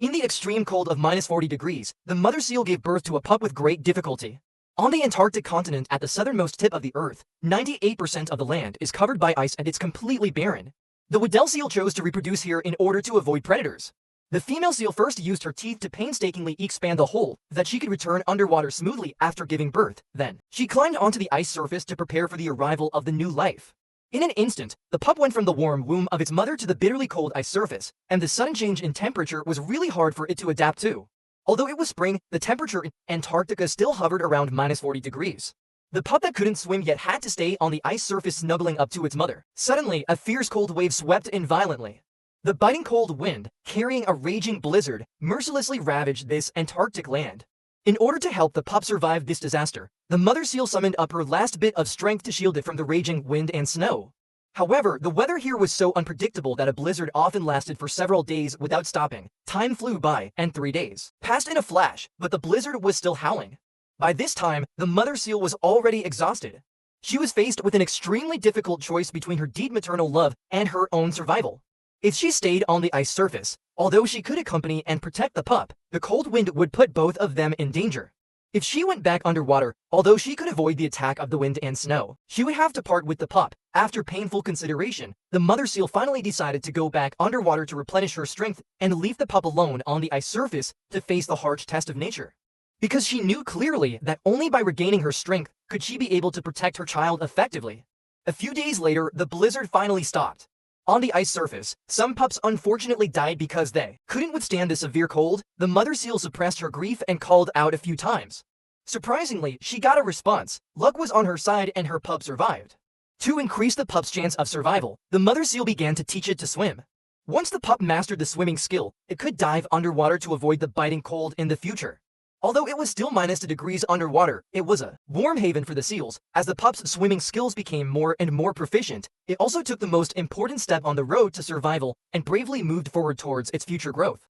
In the extreme cold of -40 degrees, the mother seal gave birth to a pup with great difficulty. On the Antarctic continent at the southernmost tip of the Earth, 98% of the land is covered by ice and it's completely barren. The Weddell seal chose to reproduce here in order to avoid predators. The female seal first used her teeth to painstakingly expand the hole that she could return underwater smoothly after giving birth. Then, she climbed onto the ice surface to prepare for the arrival of the new life. In an instant, the pup went from the warm womb of its mother to the bitterly cold ice surface, and the sudden change in temperature was really hard for it to adapt to. Although it was spring, the temperature in Antarctica still hovered around -40 degrees. The pup that couldn't swim yet had to stay on the ice surface snuggling up to its mother. Suddenly, a fierce cold wave swept in violently. The biting cold wind, carrying a raging blizzard, mercilessly ravaged this Antarctic land. In order to help the pup survive this disaster, the mother seal summoned up her last bit of strength to shield it from the raging wind and snow. However, the weather here was so unpredictable that a blizzard often lasted for several days without stopping. Time flew by, and 3 days passed in a flash, but the blizzard was still howling. By this time, the mother seal was already exhausted. She was faced with an extremely difficult choice between her deep maternal love and her own survival. If she stayed on the ice surface, although she could accompany and protect the pup, the cold wind would put both of them in danger. If she went back underwater, although she could avoid the attack of the wind and snow, she would have to part with the pup. After painful consideration, the mother seal finally decided to go back underwater to replenish her strength and leave the pup alone on the ice surface to face the harsh test of nature. Because she knew clearly that only by regaining her strength could she be able to protect her child effectively. A few days later, the blizzard finally stopped. On the ice surface, some pups unfortunately died because they couldn't withstand the severe cold. The mother seal suppressed her grief and called out a few times. Surprisingly, she got a response. Luck was on her side and her pup survived. To increase the pup's chance of survival, the mother seal began to teach it to swim. Once the pup mastered the swimming skill, it could dive underwater to avoid the biting cold in the future. Although it was still -2 degrees underwater, it was a warm haven for the seals. As the pup's swimming skills became more and more proficient, it also took the most important step on the road to survival and bravely moved forward towards its future growth.